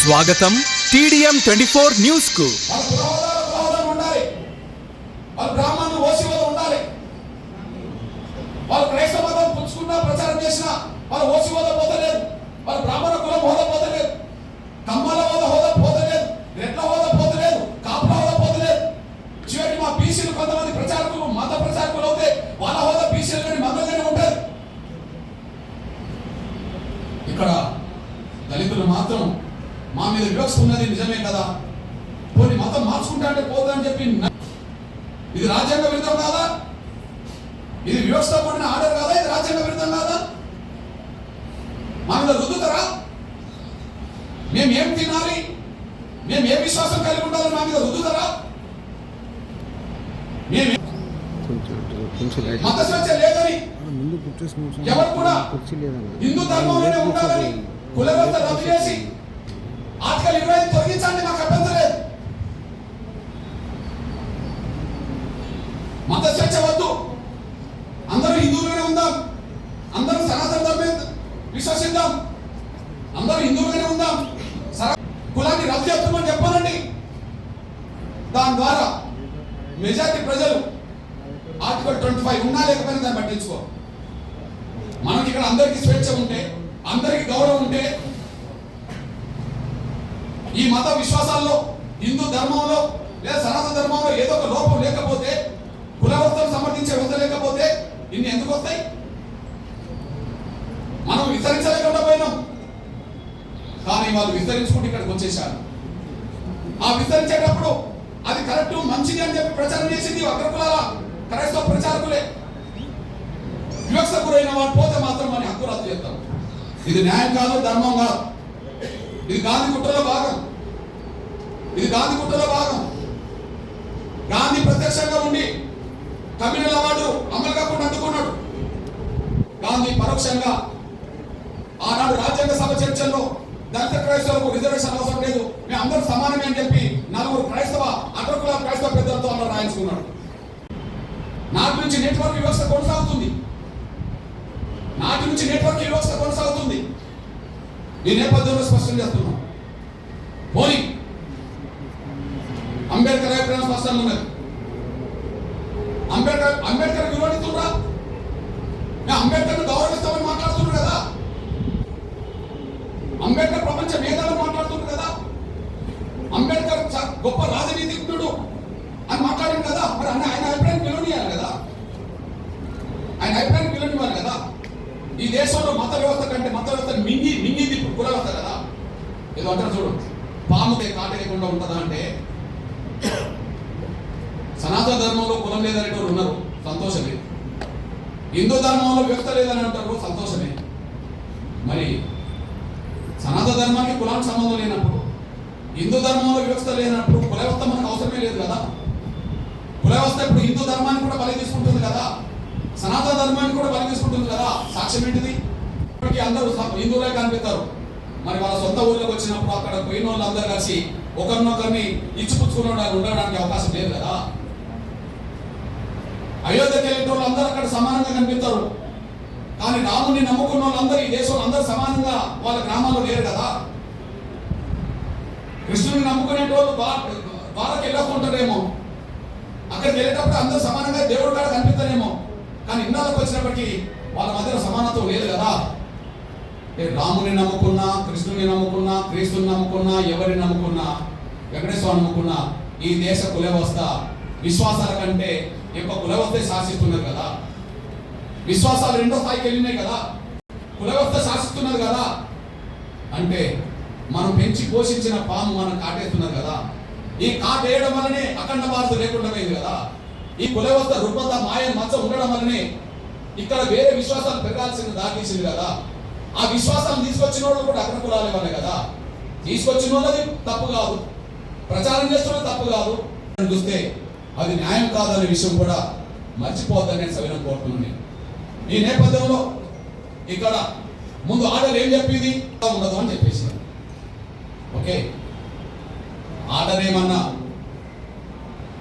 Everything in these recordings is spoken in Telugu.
స్వాగతం TDM 24 న్యూస్ కు. బ్రాహ్మణులు ఓసివద ఉండాలి. వాళ్ళు క్రైస్తవ మతం పుచ్చుకున్నా ప్రచారం చేసినా వాళ్ళు ఓసివద పోతలేదు, వాళ్ళు బ్రాహ్మణ కులం హోదా పోతలేదు, కమ్మల హోదా పోతలేదు, రెడ్ల హోదా పోతలేదు, కాపుల హోదా పోతలేదు. చివరికి మా బీసీలు కొంతమంది ప్రచారకులు మత ప్రచారకులు అవుతే వాళ్ళ హోదా బీసీలు కానీ మతంగానే ఉంటుంది. ఇక్కడ దళితులు మాత్రం మా మీద వివక్ష ఉన్నది నిజమే కదా, పోనీ మతం మార్చుకుంటా అంటే పోతుందని చెప్పి ఇది రాజ్యాంగ విరుద్ధం కాదా? ఇది వివక్ష కూడిన ఆర్డర్ కాదా? ఇది రాజ్యాంగ విరుద్ధం కాదా? మా మీద రుద్దుతారా? మేము ఏం తినాలి, మేము ఏ విశ్వాసం కలిగి ఉండాలని మా మీద రుద్దుతారా? మేము మత స్వేచ్ఛ లేదని ఎవరు కూడా హిందూ ధర్మంలోనే ఉండాలని కుల వ్యవస్థ రద్దు చేసి ఆర్టికల్ 25 తొలగించండి, మాకు అభ్యంతరం లేదు. మత స్వేచ్ఛ వద్దు, అందరూ హిందువులుగానే ఉందాం, అందరూ సనాతన ధర్మం విశ్వసిద్దాం, అందరూ హిందువులుగానే ఉందాం, కులాన్ని రద్దు చేస్తామని చెప్పాలండి. దాని ద్వారా మెజారిటీ ప్రజలు ఆర్టికల్ 25 ఉన్నా లేకపోయినా దాన్ని పట్టించుకో. మనకి ఇక్కడ అందరికీ స్వేచ్ఛ ఉంటే, అందరికీ గౌరవం ఉంటే, ఈ మత విశ్వాసాల్లో హిందూ ధర్మంలో లేదా సనాతన ధర్మంలో ఏదో ఒక లోపం లేకపోతే, కుల వ్యవస్థను సమర్థించే వ్యవస్థ లేకపోతే ఇన్ని ఎందుకు వస్తాయి? మనం విస్తరించలేకుండా పోయినాం, కానీ వాళ్ళు విస్తరించుకుంటూ ఇక్కడికి వచ్చేసారు. ఆ విస్తరించేటప్పుడు అది కరెక్ట్ మంచిది అని చెప్పి ప్రచారం చేసింది అగ్రకులాల క్రైస్తవ ప్రచారకులే. వివక్ష గురైన వాడు పోతే మాత్రం మన హక్కు రద్దు చేస్తాం. ఇది న్యాయం కాదు, ధర్మం కాదు. ఇది గాంధీ కుట్రలో భాగం, ఇది గాంధీ కుట్రలో భాగం. గాంధీ ప్రత్యక్షంగా ఉండి కమ్యూనల్ అవార్డు అమలు కాకుండా అడ్డుకున్నాడు. గాంధీ పరోక్షంగా ఆనాడు రాజ్యాంగ సభ చర్చల్లో దళిత క్రైస్తవులకు రిజర్వేషన్ అవసరం లేదు, మేము అందరూ సమానమే అని చెప్పి నలుగురు క్రైస్తవ అగ్రకుల క్రైస్తవ పెద్దలతో అలా రాయించుకున్నాడు. నాటి నుంచి నెట్వర్క్ వ్యవస్థ కొనసాగుతుంది, నాటి నుంచి నెట్వర్క్ వ్యవస్థ కొనసాగుతుంది. ఈ నేపథ్యంలో స్పష్టం చేస్తున్నాం. పోనీ అంబేద్కర్ అభిప్రాయం స్పష్టంగా ఉన్నది. అంబేద్కర్ విరోధిస్తుండ్రా? అంబేద్కర్ గౌరవిస్తామని మాట్లాడుతున్నారు కదా, అంబేద్కర్ ప్రపంచ మేధావులు మాట్లాడుతున్నారు కదా, అంబేద్కర్ గొప్ప రాజనీతిజ్ఞుడు అని మాట్లాడింది కదా. మరి ఆయన అభిప్రాయం పిలువనియాలి కదా, ఆయన అభిప్రాయం పిలువనివ్వాలి కదా. ఈ దేశంలో మత వ్యవస్థ కంటే మత వ్యవస్థ మింగింది ఇప్పుడు కుల వ్యవస్థ కదా. ఏదో అంటారు చూడు, పాముకే కాటేయకుండా ఉంటుందా అంటే, సనాతన ధర్మంలో కులం లేదనేటోళ్ళు ఉన్నారు, సంతోషమే. హిందూ ధర్మంలో వ్యవస్థ లేదని అంటారు, సంతోషమే. మరి సనాతన ధర్మానికి కులానికి సంబంధం లేనప్పుడు, హిందూ ధర్మంలో వ్యవస్థ లేనప్పుడు కుల వ్యవస్థ మనకు అవసరమే లేదు కదా. కుల వ్యవస్థ ఇప్పుడు హిందూ ధర్మాన్ని కూడా బలి తీసుకుంటుంది కదా, సనాతన ధర్మాన్ని కూడా బలి తీసుకుంటుంది కదా. సాక్ష్యం ఏంటిది? ఇప్పటికీ అందరూ హిందువులే కనిపిస్తారు. మరి వాళ్ళ సొంత ఊళ్ళోకి వచ్చినప్పుడు అక్కడ పోయిన వాళ్ళు అందరూ కలిసి ఒకరినొకరిని ఇచ్చిపుచ్చుకుని ఉండడానికి అవకాశం లేదు కదా. అయోధ్యకి వెళ్ళిన వాళ్ళు అందరూ అక్కడ సమానంగా కనిపిస్తారు, కానీ రాముని నమ్ముకున్న వాళ్ళందరూ ఈ దేశంలో అందరూ సమానంగా వాళ్ళ గ్రామాల్లో లేరు కదా. కృష్ణుని నమ్ముకునే వాళ్ళు వాళ్ళకి వెళ్ళకుంటారేమో, అక్కడికి వెళ్ళేటప్పుడు అందరూ సమానంగా దేవుడు కాడ కనిపిస్తారేమో, కానీ ఇన్నాళ్ళకి వచ్చినప్పటికీ వాళ్ళ మధ్యలో సమానత్వం లేదు కదా. రాముని నమ్ముకున్నా, కృష్ణుని నమ్ముకున్నా, క్రీస్తుని నమ్ముకున్నా, ఎవరిని నమ్ముకున్నా, వెంకటేశ్వరుని నమ్ముకున్నా, ఈ దేశ కుల వ్యవస్థ విశ్వాసాల కంటే ఎక్కువ కుల వ్యవస్థ శాసిస్తున్నది కదా. విశ్వాసాలు రెండో స్థాయికి వెళ్ళినాయి కదా, కుల వ్యవస్థ శాసిస్తున్నది కదా. అంటే మనం పెంచి పోషించిన పాము మనం కాటేస్తున్నది కదా. ఈ కాటేయడం వల్లనే అఖండ భారత లేకుండా పోయింది కదా. ఈ కుల వ్యవస్థ రుగ్మత మాయ మచ్చ ఉండడం వల్లనే ఇక్కడ వేరే విశ్వాసాలు పెరగాల్సింది దాటిసింది కదా. ఆ విశ్వాసాలు తీసుకొచ్చిన వాళ్ళు కూడా అగ్ర కులాలే వాళ్ళే కదా. తీసుకొచ్చిన వాళ్ళది తప్పు కాదు, ప్రచారం చేస్తున్నది తప్పు కాదు. చూస్తే అది న్యాయం కాదనే విషయం కూడా మర్చిపోద్దని నేను సవినం కోరుతున్నాను. ఈ నేపథ్యంలో ఇక్కడ ముందు ఆర్డర్ ఏం చెప్పింది ఉండదు అని చెప్పేసి, ఓకే ఆర్డర్ ఏమన్నా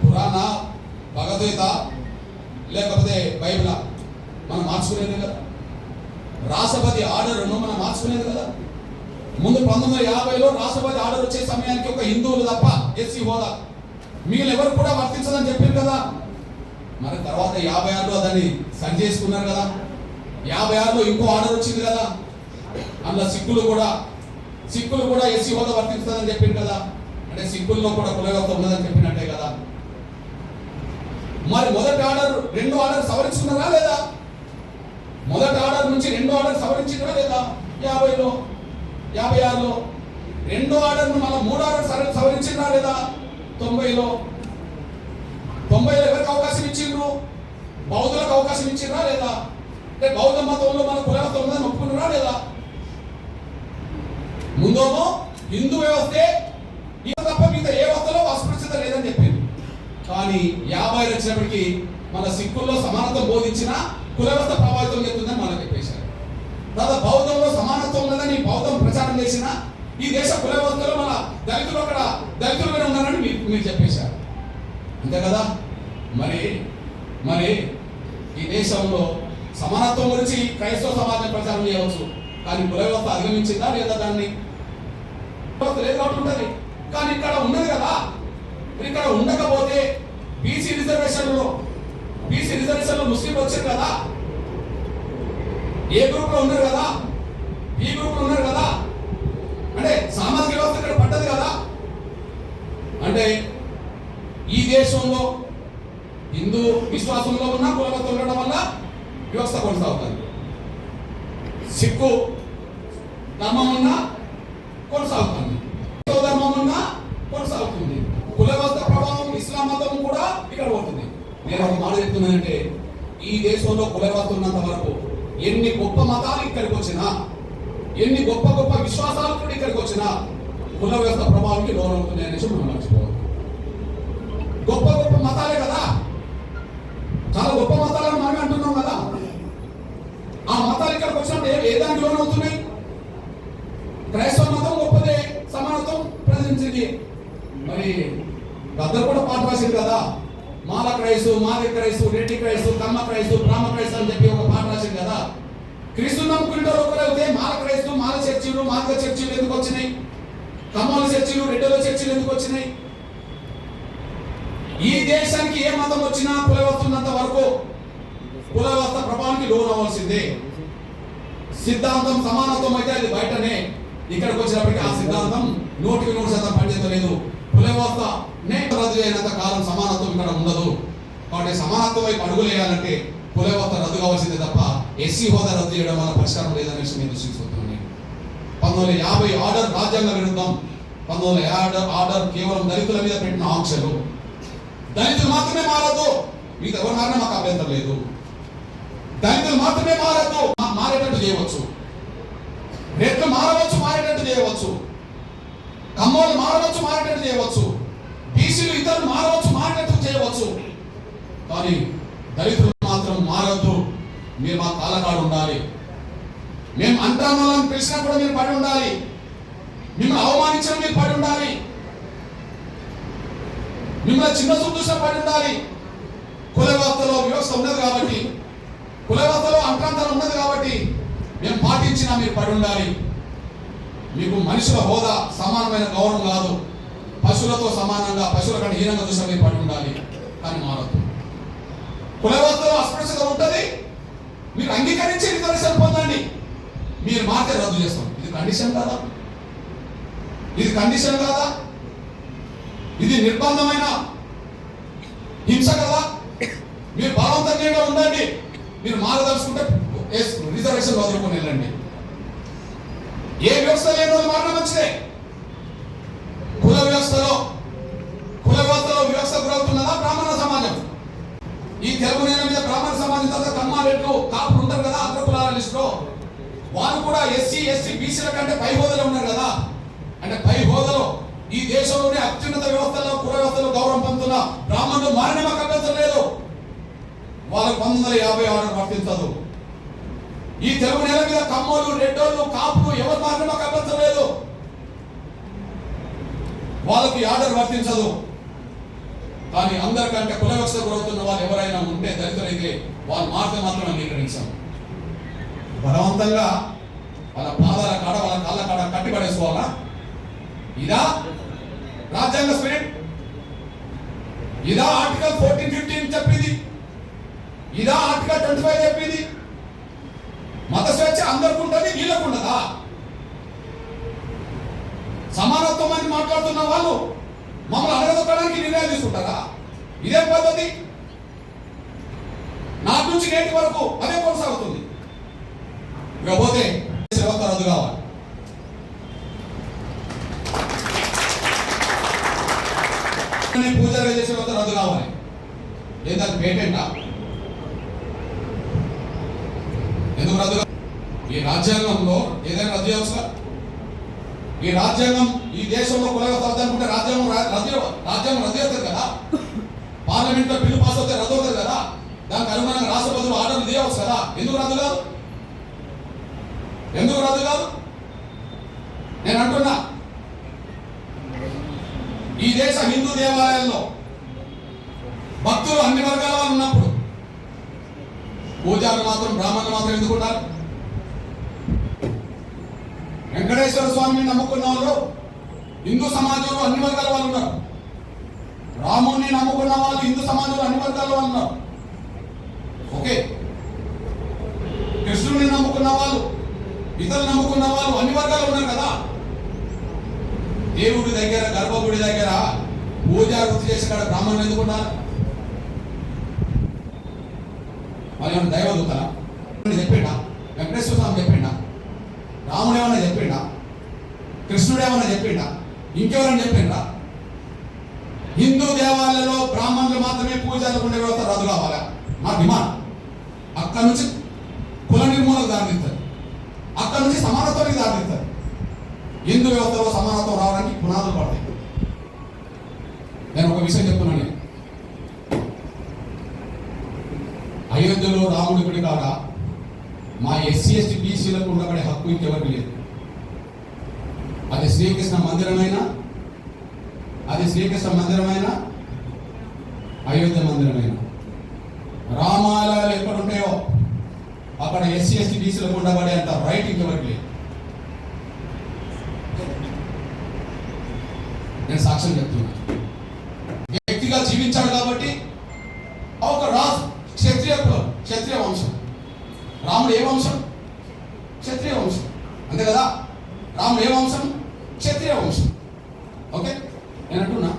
పురాణ భగవద్గీత లేకపోతే బైబిల్ మనం మార్చుకునేది కదా. రాష్ట్రపతి ఆర్డర్ను మనం మార్చుకునేది కదా. ముందు 1950లో రాష్ట్రపతి ఆర్డర్ వచ్చే సమయానికి ఒక హిందువులు తప్ప ఎస్సీ హోదా మిగిలిన ఎవరు కూడా వర్తించదని చెప్పారు కదా. మరి తర్వాత 56లో దాన్ని సరి చేసుకున్నారు కదా. 56లో ఇంకో ఆర్డర్ వచ్చింది కదా. అందులో సిక్కులు కూడా ఎస్సీ హోదా వర్తిస్తుందని చెప్పింది కదా. అంటే సిక్కుల్లో కూడా కుల వ్యవస్థ ఉన్నదని చెప్పినట్టే కదా. మరి మొదటి ఆర్డర్ రెండో ఆర్డర్ సవరించుకున్నారా లేదా? మొదటి ఆర్డర్ నుంచి రెండో ఆర్డర్ సవరించినా లేదా? 50లో 56లో రెండో ఆర్డర్ను మళ్ళీ మూడో ఆర్డర్ సవరించినా లేదా? 90లో ఎవరికి అవకాశం ఇచ్చిండ్రు? బౌద్ధులకు అవకాశం ఇచ్చినా లేదా? అంటే బౌద్ధ మతంలో మన కుల వ్యవస్థ ఉందని ఒప్పుకున్నారా లేదా? ముందేమో హిందూ వ్యవస్థే తప్ప మిగతా ఏ వ్యవస్థలో అస్పృశ్యత లేదని చెప్పింది. కానీ 50 వచ్చినప్పటికీ మన సిక్కుల్లో సమానత్వం బోధించిన కుల వ్యవస్థ ప్రభావితం చెందుతుందని మనం చెప్పేశారు. తర్వాత బౌద్ధంలో సమానత్వం ఉన్నదని బౌద్ధం ప్రచారం చేసిన ఈ దేశ కుల వ్యవస్థలో మన దళితులు అక్కడ దళితులుగానే ఉన్నారని మీరు చెప్పేశారు. అంతే కదా. మరి ఈ దేశంలో సమానత్వం గురించి క్రైస్తవ సమాజం ప్రచారం చేయవచ్చు, కానీ కుల వ్యవస్థ అధిగమించిందా లేదా? దాన్ని లేదు కాబట్టి ఉంటుంది. కానీ ఇక్కడ ఉన్నది కదా. ఇక్కడ ఉండకపోతే బీసీ రిజర్వేషన్లో ముస్లింలు వచ్చారు కదా. ఏ గ్రూప్ లో ఉన్నారు కదా, బి గ్రూప్ లో ఉన్నారు కదా. అంటే సామాజిక వ్యవస్థ ఇక్కడ పడ్డది కదా. అంటే ఈ దేశంలో హిందూ విశ్వాసంలో ఉన్న కులవత్త ఉండడం వల్ల వ్యవస్థ కొనసాగుతుంది. సిక్కు ధర్మం ఉన్నా కొనసాగుతుంది, ధర్మం ఉన్నా కొనసాగుతుంది. కుల వ్యవస్థ ప్రభావం ఇస్లాం మతం కూడా ఇక్కడ పోతుంది. నేను ఒక మాట చెప్తున్నానంటే, ఈ దేశంలో కుల వ్యవస్థ ఉన్నంత వరకు ఎన్ని గొప్ప మతాలు ఇక్కడికి వచ్చినా, ఎన్ని గొప్ప విశ్వాసాలు కూడా ఇక్కడికి వచ్చినా కుల వ్యవస్థ ప్రభావానికి లోనవుతుంది అనేసి మనం మర్చిపోవాలి. గొప్ప మతాలే కదా, చాలా గొప్ప మతాలను మనమే అంటున్నాం కదా. ఆ మతాలు ఇక్కడికి వచ్చినప్పుడు ఏ దానికి లోనవుతున్నాయి? క్రైస్తవ మతం గొప్పదే, సమానత్వం ప్రజెంచింది. మరి అందరు కూడా పాట రాసింది కదా. మాల క్రైస్తు, మాది క్రైస్తు, రెడ్డి క్రైస్తు, కమ్మ క్రైస్తు, బ్రాహ్మ క్రైస్తు అని చెప్పి ఒక పాట రాసింది కదా. క్రీస్తు నమ్ముకుంటారు ఒకరైతే మాల క్రైస్తు, మాల చర్చిలు, మార్గ చర్చిలు ఎందుకు వచ్చినాయి? కమ్మల చర్చిలు, రెడ్డిల చర్చిలు ఎందుకు వచ్చినాయి? ఈ దేశానికి ఏ మతం వచ్చినా కుల వ్యవస్థ ఉన్నంత వరకు కుల వ్యవస్థ ప్రభావానికి లోన్ అవ్వాల్సిందే. సిద్ధాంతం సమానత్వం అయితే అది బయటనే, ఇక్కడికి వచ్చినప్పటికీ ఆ సిద్ధాంతం 100% పనిచేయలేదు. కుల వ్యవస్థ రద్దు అయినంత కాలం సమానత్వం ఇక్కడ ఉండదు. కాబట్టి సమానత్వం వైపు అడుగులేయాలంటే కుల వ్యవస్థ రద్దు కావాల్సిందే తప్ప ఎస్సీ హోదా రద్దు చేయడం వల్ల పరిష్కారం లేదనే విషయం నేను దృష్టిస్తున్నాను. 1950 ఆర్డర్ రాజ్యాంగ విరుద్ధం. 1950 ఆర్డర్ కేవలం దళితుల మీద పెట్టిన ఆంక్షలు. దళితులు మాత్రమే మారద్దు, మీకు ఎవరు మారినా మాకు అభ్యంతరం లేదు. దళితులు మాత్రమే మారద్దు, మారేటట్టు చేయవచ్చు. రెడ్లు మారవచ్చు, మారేటట్టు చేయవచ్చు. కమ్మోలు మారవచ్చు, మారేటట్టు చేయవచ్చు. బీసీలు ఇతరులు మారవచ్చు, మారేటట్టు చేయవచ్చు. కానీ దళితులు మాత్రం మారద్దు. మీరు మా కాలకాడు ఉండాలి. మేము అంతరాలను పిలిచినా కూడా మీరు పడి ఉండాలి. మిమ్మల్ని అవమానించిన మీరు పడి ఉండాలి. మిమ్మల్ని చిన్న చూసిన పడి ఉండాలి. కుల వ్యవస్థ ఉన్నది కాబట్టి, కుల వ్యవస్థలో అంతరాంతరం ఉన్నది కాబట్టి మేము పాటించినా మీరు పడి ఉండాలి. మీకు మనుషుల హోదా సమానమైన గౌరవం కాదు, పశువులతో సమానంగా, పశువుల కంటే హీనంగా చూసిన మీరు పడి ఉండాలి. కానీ మారద్దు. కుల వ్యవస్థలో అస్పృశ్యత ఉంటుంది, మీరు అంగీకరించి రిజర్వేషన్ పొందండి. మీరు మాటే రద్దు చేస్తాం. ఇది కండిషన్ కాదా? ఇది నిర్బంధమైన హింస కదా. మీరు బలవంతంగా ఉండండి. మీరు మారదలుచుకుంటే రిజర్వేషన్ వదులుకొని వెళ్ళండి. ఏ వ్యవస్థ లేని రోజు మారడం మంచిదే. కుల వ్యవస్థలో వ్యవస్థ గురవుతున్నదా బ్రాహ్మణ సమాజం? ఈ తెలుగు నేల మీద బ్రాహ్మణ సమాజం తర్వాత కమ్మారెడ్లు, కాపులు ఉంటారు కదా అగ్ర కులాల లిస్టులో. వారు కూడా ఎస్సీ, ఎస్టీ, బీసీల కంటే పై హోదాలో ఉన్నారు కదా. అంటే పై హోదాలో ఈ దేశంలోనే అత్యున్నత వ్యవస్థలో, కుల వ్యవస్థలో గౌరవం పొందుతున్న బ్రాహ్మణులు మారిన మాకు అభ్యంతరం లేదు. వాళ్ళకు 1950 ఆర్డర్ వర్తించదు. ఈ తెలుగు నేల మీద కమ్మోలు, రెడ్డోళ్ళు, కాపులు ఎవరు మారిన మాకు అభ్యంతరం లేదు. వాళ్ళకి ఆర్డర్ వర్తించదు. కానీ అందరికంటే కుల వ్యవస్థ గురవుతున్న వాళ్ళు ఎవరైనా ఉంటే, దళితులైతే వాళ్ళు మారితే మాత్రం అంగీకరించాం. బలవంతంగా వాళ్ళ పాదాల కాడ, వాళ్ళ కాళ్ళ కాడ కట్టి పడేసుకోవాలా? ఇదా రాజ్యాంగ స్పిరిట్? ఇదా ఆర్టికల్ 14-15 చెప్పింది? ఇదా ఆర్టికల్ 25 చెప్పింది? మత స్వేచ్ఛ అందరికి ఉంటుంది, వీళ్ళకు ఉండదా? సమానత్వం అని మాట్లాడుతున్న వాళ్ళు మమ్మల్ని అడగదొక్కడానికి నిర్ణయాలు తీసుకుంటారా? ఇదే పద్ధతి నాటి నుంచి నేటి వరకు అదే కొనసాగుతుంది. ఇకపోతే వ్యవస్థ రద్దు కావాలి. పూజలు చేసే వ్యవస్థ రద్దు కావాలి. ఏంటంటే పేటెంటా? ఎందుకు రద్దు? ఈ రాజ్యాంగంలో ఏదైనా రద్దు చేయవచ్చా? ఈ రాజ్యాంగం ఈ దేశంలో కొనసాగుతుంది అనుకుంటే రాజ్యాంగం రద్దు అవుతుంది కదా. పార్లమెంట్ లో బిల్లు పాస్ అవుతే రద్దు అవుతుంది కదా. దానికి అనుగుణంగా రాష్ట్రపతులు ఆర్డర్లు తీయవచ్చు కదా. ఎందుకు రద్దు కాదు? ఎందుకు రద్దు కాదు? నేను అంటున్నా, ఈ దేశ హిందూ దేవాలయాల్లో భక్తులు అన్ని వర్గాల వాళ్ళు ఉన్నప్పుడు పూజారులు మాత్రం బ్రాహ్మణులు మాత్రం ఎందుకు ఉండాలి? వెంకటేశ్వర స్వామిని నమ్ముకున్న వాళ్ళు హిందూ సమాజంలో అన్ని వర్గాల వాళ్ళు ఉన్నారు. రాముడిని నమ్ముకున్న వాళ్ళు హిందూ సమాజంలో అన్ని వర్గాల వాళ్ళు ఉన్నారు. ఓకే, కృష్ణుడిని నమ్ముకున్న వాళ్ళు, ఇతరులు నమ్ముకున్న వాళ్ళు అన్ని వర్గాలు ఉన్నారు కదా. దేవుడి దగ్గర, గర్భగుడి దగ్గర పూజ వృత్తి చేసే కాడ బ్రాహ్మణులు ఎందుకు ఉండాలి? మరి ఏమన్నా దైవదూతలా చెప్పిండా? వెంకటేశ్వర స్వామి చెప్పిండా? రాముడు ఏమన్నా చెప్పిండా? కృష్ణుడు ఏమన్నా చెప్పిండా? ఇంకెవరన్నా చెప్పిండా? హిందూ దేవాలయాల్లో బ్రాహ్మణులు మాత్రమే పూజలు ఉండే వ్యవస్థ రద్దు కావాలా? మా డిమాండ్. అక్కడి నుంచి కుల నిర్మూలనకు దారితీస్తారు, అక్కడి నుంచి సమానత్వానికి దారితీస్తారు. హిందూ వ్యవస్థలో సమానత్వం రావడానికి పునాదులు పడతాయి. నేను ఒక విషయం చెప్తున్నాను. అయోధ్యలో రాముడి గుడి కాడ మా ఎస్సీ ఎస్టీ బీసీలకు ఉండబడే హక్కు ఇంకెవరికి లేదు. అది శ్రీకృష్ణ మందిరమైనా, అయోధ్య మందిరమైనా, రామాలయాలు ఎక్కడ ఉంటాయో అక్కడ ఎస్సీ ఎస్టీ బీసీలకు ఉండబడే అంత రైట్ ఇంకెవరికి లేదు. నేను సాక్ష్యం చెప్తున్నా. వ్యక్తిగా జీవించాడు కాబట్టి ఒక రాజు, క్షత్రియ వంశం. రాముడు ఏ వంశం? క్షత్రియ వంశం, అంతే కదా. రాముడు ఏ వంశం? క్షత్రియ వంశం. ఓకే, నేను అంటున్నా,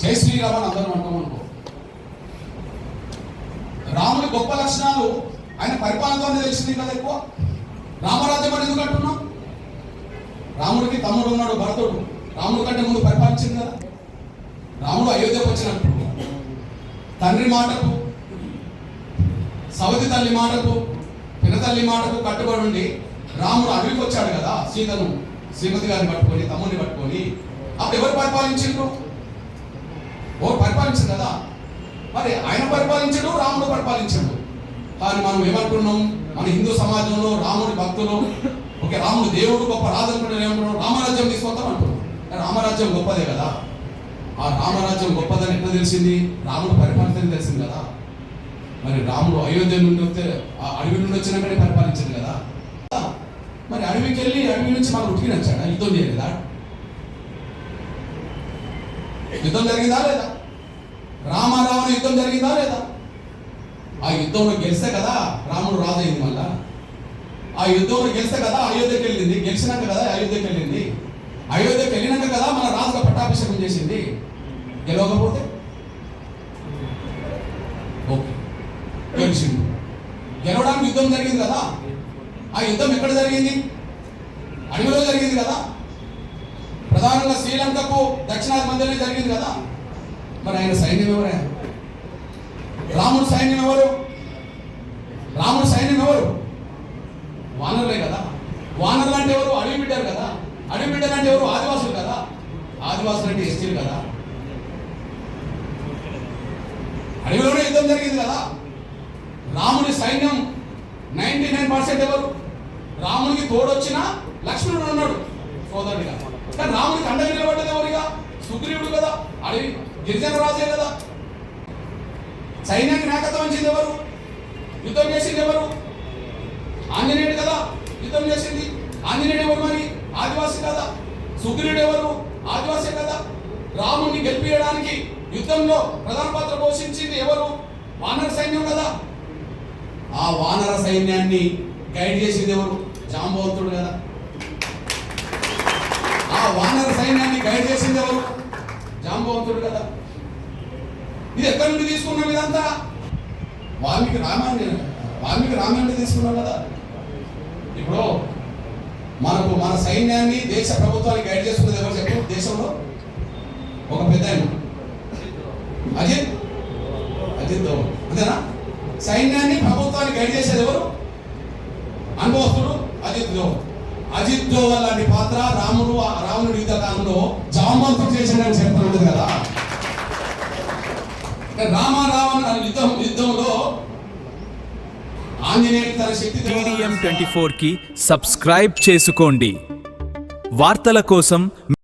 జై శ్రీరామ్ అని అందరం అంటాం అనుకో. రాముడి గొప్ప లక్షణాలు ఆయన పరిపాలనతోనే తెలిసింది కదా ఎక్కువ. రామరాజ్యం అని ఎందుకు అంటున్నాం? రాముడికి తమ్ముడు ఉన్నాడు, భరతుడు. రాముడి కంటే ముందు పరిపాలించింది కదా. రాముడు అయోధ్యకు వచ్చినప్పుడు తండ్రి మాటకు, సవతి తల్లి మాటకు, పినతల్లి మాటకు కట్టుబడి ఉండి రాముడు అడవికి వచ్చాడు కదా. సీతను, శ్రీమతి గారిని పట్టుకొని, తమ్ముడిని పట్టుకొని. అప్పుడు ఎవరు పరిపాలించిండ్రు? ఎవరు పరిపాలించారు కదా. మరి ఆయన పరిపాలించడు, రాముడు పరిపాలించాడు. కానీ మనం ఏమంటున్నాం? మన హిందూ సమాజంలో రాముడి భక్తులు, ఓకే, రాముడు దేవుడు గొప్ప రాజు అనుకుంటే ఏమంటున్నాం? రామరాజ్యం తీసుకొస్తాం అంటున్నాం. రామరాజ్యం గొప్పదే కదా. ఆ రామరాజ్యం గొప్పదని ఎట్లా తెలిసింది? రాముడు పరిపాలించని తెలిసింది కదా. మరి రాముడు అయోధ్య నుండి వస్తే అడవి నుండి వచ్చినాకనే పరిపాలించింది కదా. మరి అడవికి వెళ్ళి అడవి నుంచి మనం ఉతికి నచ్చాడా? యుద్ధం చేయలేదా? యుద్ధం జరిగిందా లేదా? రామారావణ యుద్ధం జరిగిందా లేదా? ఆ యుద్ధంలో గెలిస్తే కదా రాముడు రాజు అయింది. మళ్ళా ఆ యుద్ధంలో గెలిస్తే కదా అయోధ్యకి వెళ్ళింది. గెలిచినాక కదా అయోధ్యకి వెళ్ళింది. అయోధ్యకి వెళ్ళినాక కదా మన రాజుగా పట్టాభిషేకం చేసింది. గెలవకపోతే ఓకే, గెలిచింది. గెలవడానికి యుద్ధం జరిగింది కదా. ఆ యుద్ధం ఎక్కడ జరిగింది? అడవిలో జరిగింది కదా. ప్రధానంగా శ్రీలంకకు దక్షిణాది మధ్యలో జరిగింది కదా. మరి ఆయన సైన్యం ఎవరే? రాముడు సైన్యం ఎవరు? రాముడు సైన్యం ఎవరు? వానరులే కదా. వానరులు అంటే ఎవరు? అడవి బిడ్డరు కదా. అడవి బిడ్డలు అంటే ఎవరు? ఆదివాసులు కదా. ఆదివాసులు అంటే ఎస్టీలు కదా. అడవిలోనే యుద్ధం జరిగింది కదా. రాముడి సైన్యం 99% ఎవరు? రాముడికి తోడొచ్చిన లక్ష్మణుడు ఉన్నాడు సోదరుడిగా. కానీ రాముడికి అండ నిలబడ్డది ఎవరిగా? సుగ్రీవుడు కదా. అడవి గిరిజన రాజే కదా. సైన్యానికి నాయకత్వం వహించింది ఎవరు? యుద్ధం చేసింది ఎవరు? ఆంజనేయుడు కదా యుద్ధం చేసింది. ఆంజనేయుడు ఎవరు? మరి ఆదివాసి సుగ్రీవుడు ఎవరు? ఆదివాసే కదా. రాముని గెలిపించడానికి యుద్ధంలో ప్రధాన పాత్ర పోషించింది ఎవరు? వానర సైన్యం కదా. ఆ వానర సైన్యాన్ని గైడ్ చేసింది ఎవరు? జాంబవంతుడు కదా. ఆ వానర సైన్యాన్ని గైడ్ చేసింది ఎవరు? జాంబవంతుడు కదా. ఇది ఎక్కడి నుండి తీసుకున్నాం? ఇదంతా వాల్మీకి రామాయణం తీసుకున్నాం కదా. ఇప్పుడు మన సైన్యాన్ని దేశ ప్రభుత్వాన్ని గైడ్ చేస్తున్నది ఎవరు చెప్పు? దేశంలో ఒక పెద్ద ఆయన అజిత్ దోవల్, అంతేనా? సైన్యాన్ని ప్రభుత్వాన్ని గైడ్ చేసేది ఎవరు? అనుభవస్తుడు అజిత్ దోవల్ లాంటి పాత్ర రావణుడి యుద్ధ కాలంలో జాంబవంతుడు చేసిందని చెప్తున్నది కదా. రావణ యుద్ధంలో ఆంజనేయుడు తన శక్తి TDM 24 కి సబ్స్క్రైబ్ చేసుకోండి. వార్తల కోసం